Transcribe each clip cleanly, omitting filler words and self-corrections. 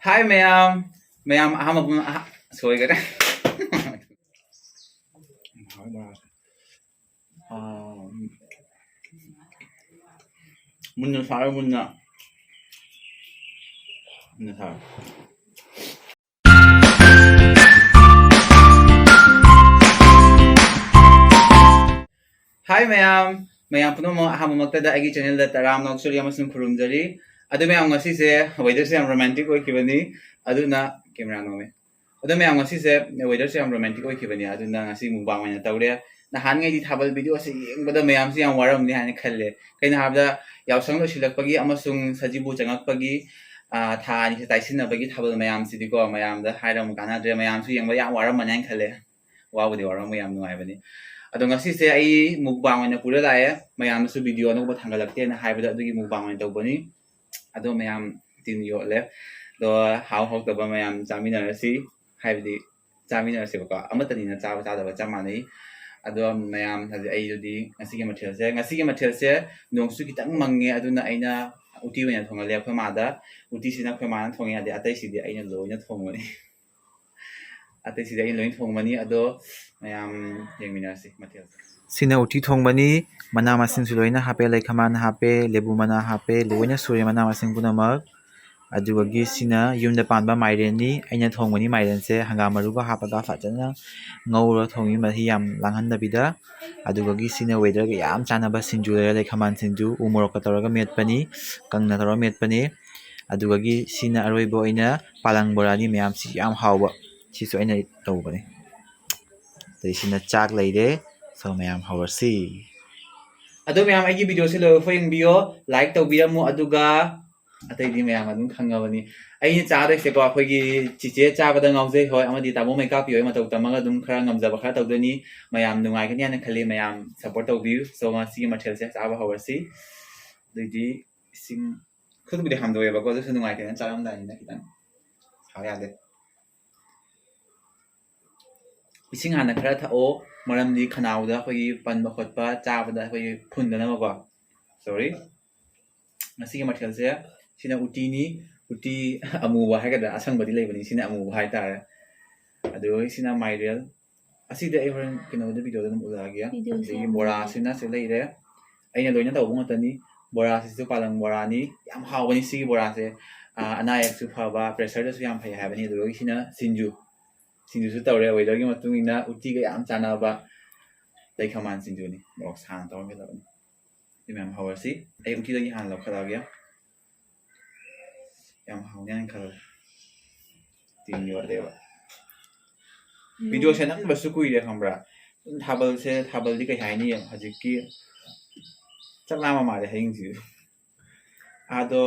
Hi ma'am. Ma'am, sorry ka na. Muna sa muna. Muna sa. Hi ma'am. Ma'am puno mo magtada agi channel da taram nok surya masung khurumjari. Adu ma'am ngasi se weather se am romantic oi kibani. Adu na camera no me. Adu ma'am ngasi se weather se am romantic oi kibani. Adu na ngasi mubang ma tawre. Na han ngai di thabal video se yengbada ma'am se am waram ni han khalle. Kaina habda yausang lo silakpagi amasung sajibu changakpagi tha ni se taisinabagi thabal ma'am sidiko ma'am da hairam kana dre ma'am su yengba yam waram man khalle. Wabudi waram ma'am nuai bani. Adong ngasi se ai mukbang oina pura lae mayam su video no thangalakte na haibada adugi mukbang oina tawbani ado mayam tin yo le do how taba mayam chamina rasi haibadi chamina rasi ko amatani na chawa cha da chamani ado mayam haji ai jodi ngasi ge mathel se nongsu kitang mangi aduna aina uti oina thongale khoi mada uti sina khoi mana thongi ade atai sidi aina loina thongani atai sidi aina loina thongmani ado mayam yengminasi mathel Sina uti thongmani mana masing suloina hape laikhaman hape lebu mana hape loina sure mana masing punamak adugagi sina yumda panba maireni aina thongmani mairen se hangam maruga hapaga fajana ngaura thongi mahi yam langhannabida adugagi sina weather ga yam chanaba sinju laikhaman sinju umorok ka tawraga metpani kangna tawra metpani adugagi sina aroibo aina palang borani mayam si yam hawba sisu aina tawbani sina chak leire so mayam hawarsi ado mayam aigi video se lo foying bio like to biramu aduga atai di mayam adum khangabani ai cha de se ko akhoi chiche cha bada ngaujai hoi amadi tamo makeup yoi matau tamaga dum khara ngamjaba khara tawdani mayam nungai kani ana khali mayam support to view so ma si mathel se cha ba hawarsi didi sing khud bi ham doye ba ko se nungai kani charam dai na kitan haya de ising hana khara thao maramdi khanauda khoi panba khotpa chabada khoi phundana ba sorry ngasi mathel se sina uti ni uti amuba haigada asang badi leibani sina amuba hai tare adu sina mairel asi de even kino de video dum ulagia de bora sina se leire aina loina taw bunga tani bora se palang bora ni yam hawani si bora se ana ek su phaba pressure su yam phai habani adu sina sinju su tawre weather gi matung ina uti ga yam chana ba lai khaman sinju ni box han taw me labani imam hawarsi ai uti lagi han lo khala gya yam hawnya khal tin yo de ba video se nang basu kui de khambra thabal di kai haini hajik ki chakla ma de haing ji ado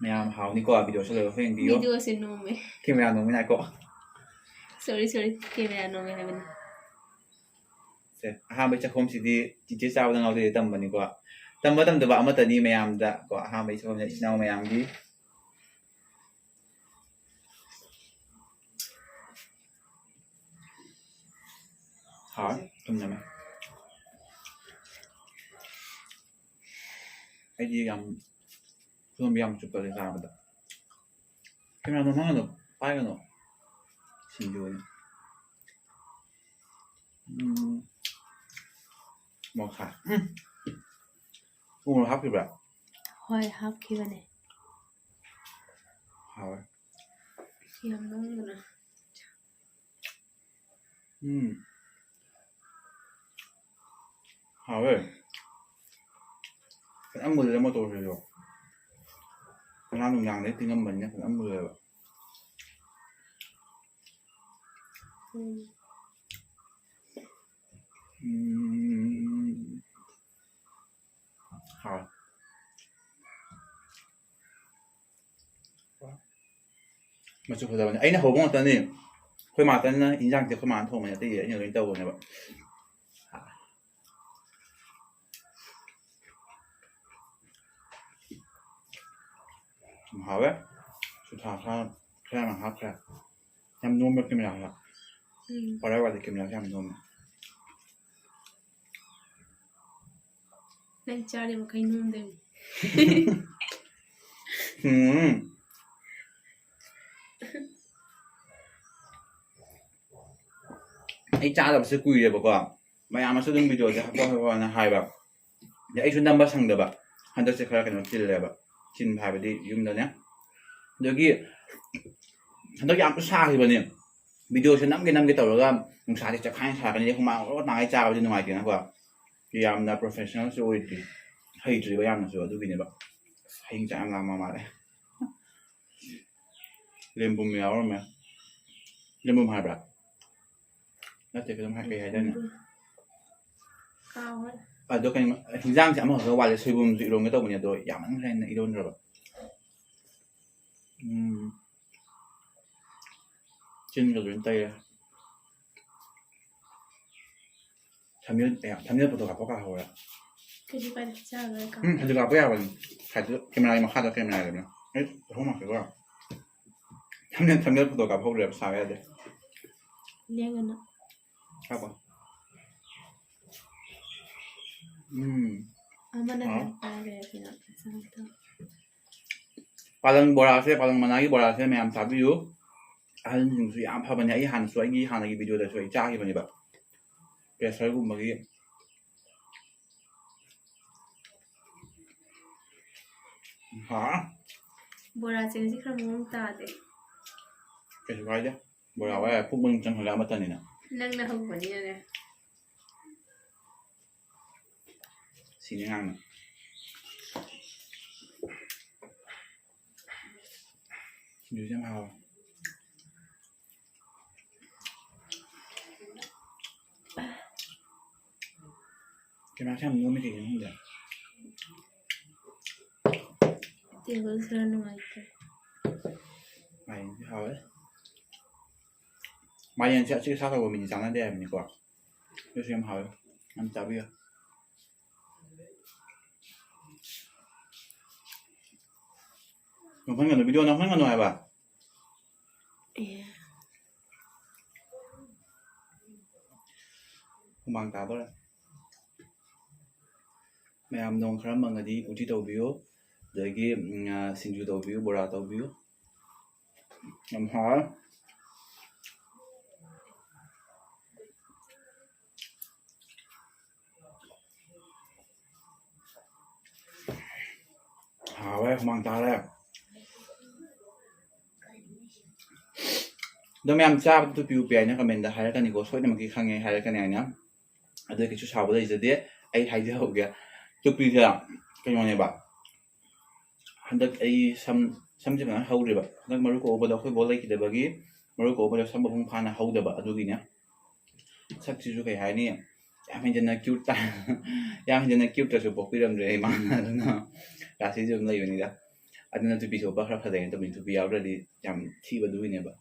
mayam hawni ko video se lo heng video se no me camera no mina ko sorry camera no me haven se ha ba chakhom si di chi cha ba ngau de tam bani ko tam da ba amata ni mayam da ko ha ba chakhom ne sinau mayam di ha tum na me ai di yam tum yam chu ko de sa ba da camera no ma no pa ga no sin jo ni mong kha ung hap ki ba hoi hap ki bane ha yam nong na ha we kan am mười mo to rồi làm nung yang đấy tin âm mình nhá kan am mười ba ha mà chụp hồi ấy nó hổ bông tao nè khơi mà tao nó in răng thì khơi mà thùng mà cái gì ấy nhiều đến đâu rồi nè bạn hảo đấyสุดท้ายแค่มาครับแค่ยำนุ่มแบบกินไม่ได้หรอกพอได้ว่าจะกินแล้วยำนุ่ม nang chari ma kai num de ꯑꯩ ꯆꯥꯗꯕꯁꯦ ꯀꯨꯏꯔꯦꯕꯀꯣ ꯃꯌꯥꯝꯅꯁꯨ ꯑꯗꯨꯝ ꯚꯤꯗꯤꯑꯣꯁꯦ ꯍꯥꯞꯄꯣ ꯍꯥꯏꯕ ꯑꯗꯩ ꯑꯩꯁꯨ ꯅꯝꯕ ꯁꯪꯗꯕ ꯍꯟꯗꯛꯁꯦ ꯈꯔ ꯀꯩꯅꯣ ꯆꯤꯜꯂꯦꯕ ꯆꯤꯟꯕ ꯍꯥꯏꯕꯗꯤ ꯌꯨꯝꯗꯅꯦ ꯑꯗꯒꯤ ꯍꯟꯗꯛ ꯌꯥꯝꯁꯨ ꯁꯥꯈꯤꯕꯅꯦ ꯚꯤꯗꯤꯑꯣꯁꯦ ꯅꯝꯒꯦ ꯇꯧꯔꯒ ꯅꯨꯡꯁꯥꯁꯦ ꯆꯠꯈꯥꯏꯅ ꯁꯥꯔꯛꯀꯅꯤ ꯍꯨꯃꯥꯡ ꯑꯣꯔꯣ ꯇꯥꯡꯉꯩ ꯆꯥꯕꯗꯤ ꯅꯨꯡꯉꯥꯏꯇꯦꯅꯀꯣ ꯌꯥꯝꯅ ꯄ꯭ꯔꯣꯐꯦꯁꯅꯦꯜꯁꯨ ꯑꯣꯏꯗ꯭ꯔꯤ ꯍꯩꯇ꯭ꯔꯤꯕ ꯌꯥꯝꯅꯁꯨ ꯑꯗꯨꯒꯤꯅꯦꯕ ꯍꯌꯤꯡ ꯆꯥꯛ ꯌꯥꯝ ꯂꯥꯝꯕ ꯃꯥꯜꯂꯦ ꯂꯦꯝꯕꯨꯝ ꯌꯥꯎꯔꯝꯃꯦ ꯂꯦꯝꯕꯨꯝ ꯍꯥꯏꯕ꯭ꯔꯥ ꯅꯠꯇꯦ ꯀꯩꯅꯣꯝ ꯀꯩ ꯍꯥꯏꯗꯥꯏꯅꯦ Cao hết. ꯑꯗꯣ ꯀꯩꯅꯣ ꯍꯤꯟꯖꯥꯡꯁꯦ ꯑꯃꯈꯛꯇ ꯋꯥꯠꯂꯦ ꯁꯣꯏꯕꯨꯝꯁꯨ ꯏꯔꯣꯟꯒꯦ ꯇꯧꯕꯅꯦ ꯑꯗꯣ ꯌꯥꯝꯃꯟꯈ꯭ꯔꯦꯅ ꯏꯔꯣꯟꯗ꯭ꯔꯕ ꯆꯤꯟꯒ ꯂꯣꯏꯅ ꯇꯩꯔꯦ ꯊꯝꯅꯦꯜ ꯐꯣꯇꯣ ꯀꯥꯞꯄ ꯀꯥꯍꯧꯔꯦ Cái gì vậy? Sao rồi cao? ꯑꯗꯨ ꯀꯥꯞꯄ ꯌꯥꯕꯅꯤ ꯀꯦꯃꯦꯔꯥꯒꯤ ꯃꯈꯥꯗ ꯀꯦꯃꯦꯔꯥ ꯂꯩꯕꯅꯦ ꯑꯩ ꯊꯝꯃꯛꯀꯦꯀꯣ ꯊꯝꯅꯦꯜ ꯐꯣꯇꯣ ꯀꯥꯞꯍꯧꯗ꯭ꯔꯦꯕ ꯁꯥꯕ ꯌꯥꯗꯦ Liang ano? ꯀꯥꯞꯄꯣ Ama na Ah. lang para pinapasama ito. ꯄꯥꯂꯪ ꯕꯣꯔꯥꯁꯦ ꯄꯥꯂꯪ ꯃꯅꯥꯒꯤ ꯕꯣꯔꯥꯁꯦ ꯃꯌꯥꯝ ꯆꯥꯕꯤꯌꯨ ꯑꯍꯜꯁꯤꯡꯁꯨ ꯌꯥꯝ ꯐꯕꯅꯦ ꯑꯩ ꯍꯥꯟꯅꯒꯤ ꯚꯤꯗꯤꯑꯣꯗꯁꯨ ꯑꯩ ꯆꯥꯈꯤꯕꯅꯦꯕ ꯄ꯭ꯔꯦꯁꯔꯒꯨꯝꯕꯒꯤ Bora chingsi khram mong ta de. ꯀꯩꯁꯨ ꯀꯥꯏꯗꯦ ꯕꯣꯔꯥ ꯋꯥꯏ ꯄꯨꯛ ꯃꯅꯨꯡ ꯆꯪꯍꯜꯂ ꯑꯃꯠꯇꯅꯤꯅ Nang nahugpani na. ꯁꯤꯅꯤ ꯉꯥꯡꯅ ꯁꯤꯡꯖꯨꯁꯦ ꯌꯥꯝ ꯍꯥꯎꯋꯦ ꯀꯦꯃꯦꯔꯥꯁꯦ ꯌꯥꯝ ꯅꯣꯝꯃꯤ ꯀꯩꯒꯤꯅꯣ ꯈꯪꯗꯦ Table sir numaite. ꯃꯥꯏꯔꯦꯟꯁꯦ ꯍꯥꯎꯋꯦ ꯃꯥꯏꯔꯦꯟꯁꯦ ꯑꯁꯤ ꯑꯁꯥ ꯇꯧꯕ ꯃꯤꯗꯤ ꯆꯥꯟꯅꯗꯦ ꯍꯥꯏꯕꯅꯤꯀꯣ ꯑꯗꯨꯁꯨ ꯌꯥꯝ ꯍꯥꯎꯋꯦ ꯌꯥꯝ ꯆꯥꯕꯤꯌꯨ ꯅꯝꯍꯟꯒꯅꯨ ꯚꯤꯗꯤꯑꯣ ꯅꯝꯍꯟꯒꯅꯨ ꯍꯥꯏꯕ ꯍꯨꯃꯥꯡ ꯇꯥꯗꯣꯔꯦ ꯃꯌꯥꯝ ꯅꯣꯡ ꯈꯔ ꯃꯪꯉꯗꯤ ꯎꯇꯤ ꯇꯧꯕꯤꯌꯨ ꯑꯗꯒꯤ ꯁꯤꯡꯖꯨ ꯇꯧꯕꯤꯌꯨ ꯕꯣꯔꯥ ꯇꯧꯕꯤꯌꯨ ꯌꯥꯝ ꯍꯥꯎꯋꯦ ꯍꯥꯎꯋꯦ ꯍꯨꯃꯥꯡ ꯇꯥꯔꯦ ꯑꯗꯣ ꯃꯌꯥꯝ ꯆꯥꯕꯗ ꯇꯨꯄꯤ ꯎꯄꯤ ꯍꯥꯏꯅ ꯀꯃꯦꯟꯗ ꯍꯥꯏꯔꯛꯀꯅꯤꯀꯣ ꯁꯣꯏꯗꯅꯃꯛꯀꯤ ꯈꯪꯉꯦ ꯍꯥꯏꯔꯛꯀꯅꯤ ꯍꯥꯏꯅ ꯑꯗꯨ ꯀꯩꯁꯨ ꯁꯥꯎꯕ ꯂꯩꯖꯗꯦ ꯑꯩ ꯍꯥꯏꯖꯍꯧꯒꯦ ꯇꯨꯄꯤꯁꯦ ꯀꯩꯅꯣꯅꯦꯕ ꯍꯟꯗꯛ ꯑꯩ ꯁꯝꯁꯦ ꯐꯖꯅ ꯍꯧꯗ꯭ꯔꯤꯕ ꯍꯟꯗꯛ ꯃꯔꯨ ꯀꯣꯛꯕꯗ ꯑꯩꯈꯣꯏ ꯕꯣꯜ ꯂꯩꯈꯤꯗꯕꯒꯤ ꯃꯔꯨ ꯀꯣꯛꯕꯗ ꯁꯝ ꯃꯄꯨꯡ ꯐꯥꯅ ꯍꯧꯗꯕ ꯑꯗꯨꯒꯤꯅꯦ ꯁꯛꯁꯤꯁꯨ ꯀꯩ ꯍꯥꯏꯅꯤ ꯌꯥꯝ ꯍꯦꯟꯖꯟꯅ ꯀ꯭ꯌꯨꯠꯇꯁꯨ ꯄꯣꯛꯄꯤꯔꯝꯗ꯭ꯔꯦ ꯏꯃꯥꯅ ꯑꯗꯨꯅ ꯔꯥꯁꯤꯁꯨ ꯑꯗꯨꯝ ꯂꯩꯕꯅꯤꯗ ꯑꯗꯨꯅ ꯇꯨꯄꯤ ꯁꯣꯞꯄ ꯈꯔ ꯐꯖꯩꯅ ꯇꯧꯕꯅꯤ ꯇꯨꯄꯤ ꯌꯥꯎꯗ꯭ꯔꯗꯤ ꯌꯥꯝ ꯊꯤꯕꯗꯨꯒꯤꯅꯦꯕ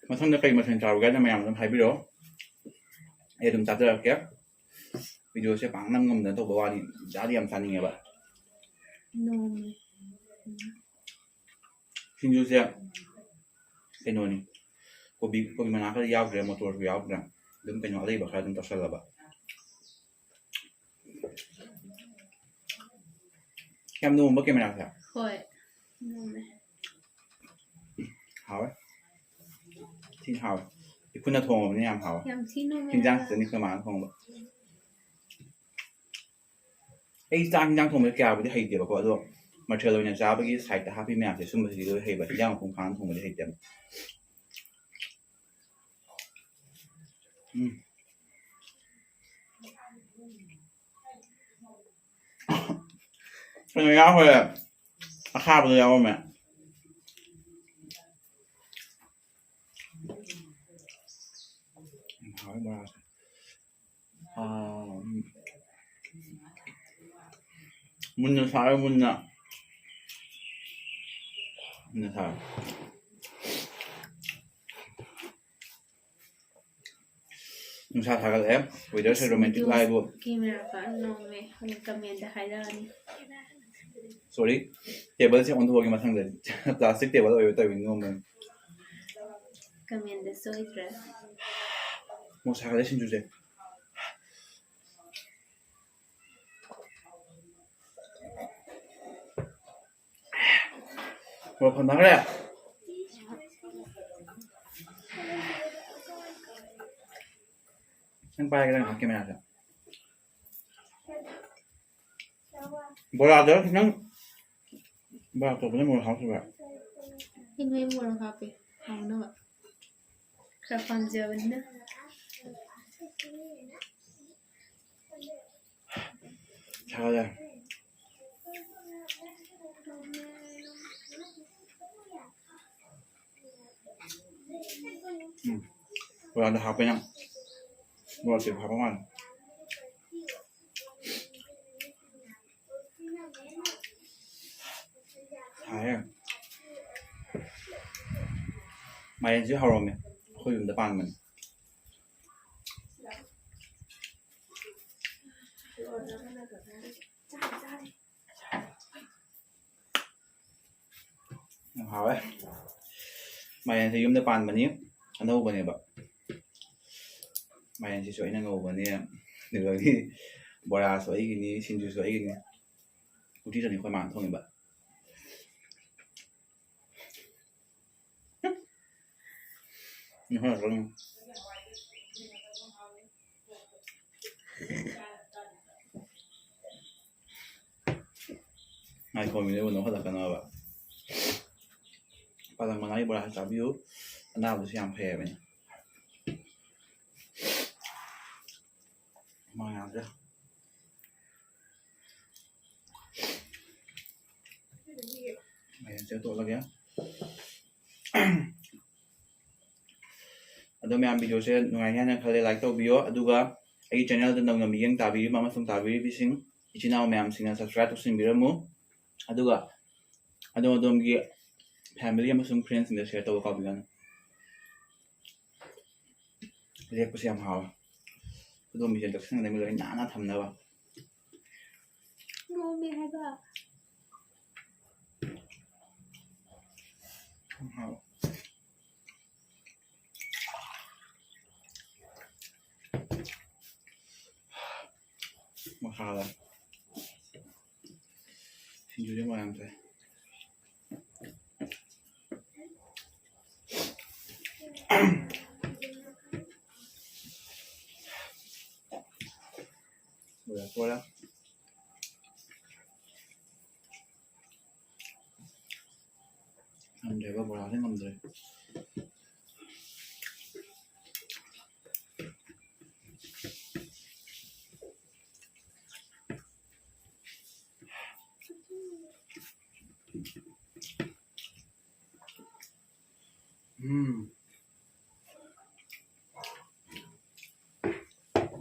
ꯃꯊꯪꯗ ꯀꯩ ꯃꯊꯦꯜ ꯆꯥꯔꯨꯒꯦ ꯍꯥꯏꯅ ꯃꯌꯥꯝ ꯑꯗꯨꯝ ꯍꯥꯏꯕꯤꯔꯛꯑꯣ ꯑꯩ ꯑꯗꯨꯝ ꯆꯥꯖꯔꯛꯀꯦ ꯚꯤꯗꯤꯑꯣꯁꯦ ꯄꯥꯛꯅ ꯉꯝꯗꯅ ꯇꯧꯕ ꯋꯥꯅꯤ ꯆꯥꯗꯤ ꯌꯥꯝ ꯆꯥꯅꯤꯡꯉꯦꯕ ꯁꯤꯡꯖꯨꯁꯦ ꯀꯩꯅꯣꯅꯤ ꯀꯣꯕꯤ ꯃꯅꯥ ꯈꯔ ꯌꯥꯎꯗ꯭ꯔꯦ ꯃꯣꯇꯣꯔꯁꯨ ꯌꯥꯎꯗ꯭ꯔꯦ ꯑꯗꯨꯝ ꯀꯩꯅꯣ ꯑꯔꯩꯕ ꯈꯔ ꯑꯗꯨꯝ ꯇꯧꯁꯜꯂꯕ ꯌꯥꯝ ꯅꯣꯝꯕ ꯀꯦꯃꯦꯔꯥꯁꯦ Hoi. Nome. ꯍꯥꯎꯋꯦ ꯊꯤꯅ ꯍꯥꯎꯋꯦ ꯏꯈꯨꯠꯅ ꯊꯣꯡꯉꯕꯅꯤꯅ ꯌꯥꯝ ꯍꯥꯎꯋꯦ Yang sino me. ꯍꯤꯟꯖꯥꯡ ꯈꯛꯇꯅꯤ ꯑꯩꯈꯣꯏ ꯃꯥꯅ ꯊꯣꯡꯕ ꯑꯩ ꯆꯥꯛ ꯍꯤꯟꯖꯥꯡ ꯊꯣꯡꯕꯗ ꯀꯌꯥꯕꯨꯗꯤ ꯍꯩꯇꯦꯕꯀꯣ ꯑꯗꯣ ꯃꯊꯦꯜ ꯑꯣꯏꯅ ꯆꯥꯕꯒꯤ ꯁꯥꯏꯠꯇ ꯍꯥꯞꯄꯤ ꯃꯌꯥꯝꯁꯦ ꯁꯨꯝꯕꯁꯤꯗꯤ ꯂꯣꯏ ꯍꯩꯕ ꯍꯤꯟꯖꯥꯡ ꯃꯄꯨꯡ ꯐꯥꯅ ꯊꯣꯡꯕꯗꯤ ꯍꯩꯇꯦꯕ ꯀꯩꯅꯣ ꯌꯥꯎꯈ꯭ꯔꯦ ꯑꯈꯥꯕꯗꯣ ꯌꯥꯎꯔꯝꯃꯦ ꯍꯥꯎꯋꯦ ꯕꯣꯔꯥꯁꯦ ꯃꯨꯟꯅ ꯁꯥꯔꯦ ꯃꯨꯟꯅ ꯁꯥꯔꯦ ꯅꯨꯡꯁꯥ ꯁꯥꯒꯠꯂꯛꯑꯦ ꯋꯦꯗꯔꯁꯦ ꯔꯣꯃꯦꯟꯇꯤꯛ ꯍꯥꯏꯕꯨ Camera pa nome. Ang kamenda hairani. ꯁꯣꯔꯤ ꯇꯦꯕꯜꯁꯦ ꯑꯣꯟꯊꯣꯛꯑꯒꯦ ꯃꯊꯪꯗꯗꯤ ꯄ꯭ꯂꯥꯁꯇꯤꯛ ꯇꯦꯕꯜ ꯑꯣꯏꯕ ꯇꯧꯋꯤꯅꯤ ꯅꯣꯡꯃꯅꯤ Kamenda soitra. ꯃꯣꯔꯣꯛ ꯁꯥꯒꯠꯂꯦ ꯁꯤꯡꯖꯨꯁꯦ Ủa phần thắng đấy à? Anh bay cái này học cái nào rồi? Bữa nào đó thì nó bao tôi cũng muốn học rồi. Hin may murang kape. Ako na ba? Kapan jawan na. Chào rồi. Bữa nào học với nhau. Bữa nào chịu học không anh? Thái mày chứ học rồi mày khôi dùng tập bàn mình học ấy mày thì dùng tập bàn mình nhé anh đâu bên này vậy mày chỉ soi năng ngầu bên này được đi bỏ ra soi cái này xin chú soi cái này cũng chỉ là những khoai mặn thôi vậy nhưng mà rồi ai coi mình nếu nó hết là cái nào vậy ba lần mà nói bỏ ra chả biết anh nào cũng xem phê vậy mà nào chứ mày sẽ tội lắm nhé Ado may video se nungai nga khale like to video aduga ai channel da nang miyang tabi mama sung tabi bising ichinaw mayam singa subscribe to sing biramu aduga adom gi family amasung friends in the share to ka bigan lek ko siam haw adom mi jen tak sang dai mulai na thamna ba No me hai ba. haw Makala. Xin chú cho em thôi. Rồi thôi đó. Làm để vào bò thế ngầm rồi.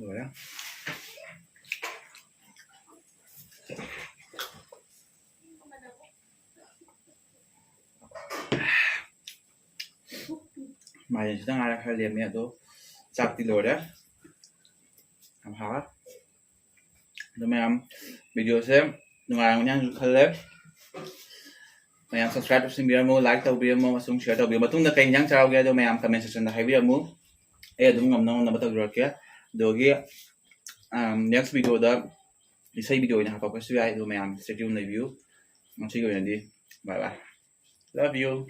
Rồi đó. Mày chỉ đang ai khai liềm mẹ tôi chặt thì rồi đấy làm hả rồi mày làm video xem đừng ai nhang khai liềm mày làm subscribe cho xin video mua like tàu video mua xong share tàu video mà tung ra kênh nhang chào ghé rồi mày làm comment section là hay video mua đúng ngầm nông nằm bắt đầu rồi kia rồi kia next video đó đi xây video này học cái suy ai rồi mày làm sẽ review review nó chỉ gửi đi bye bye love you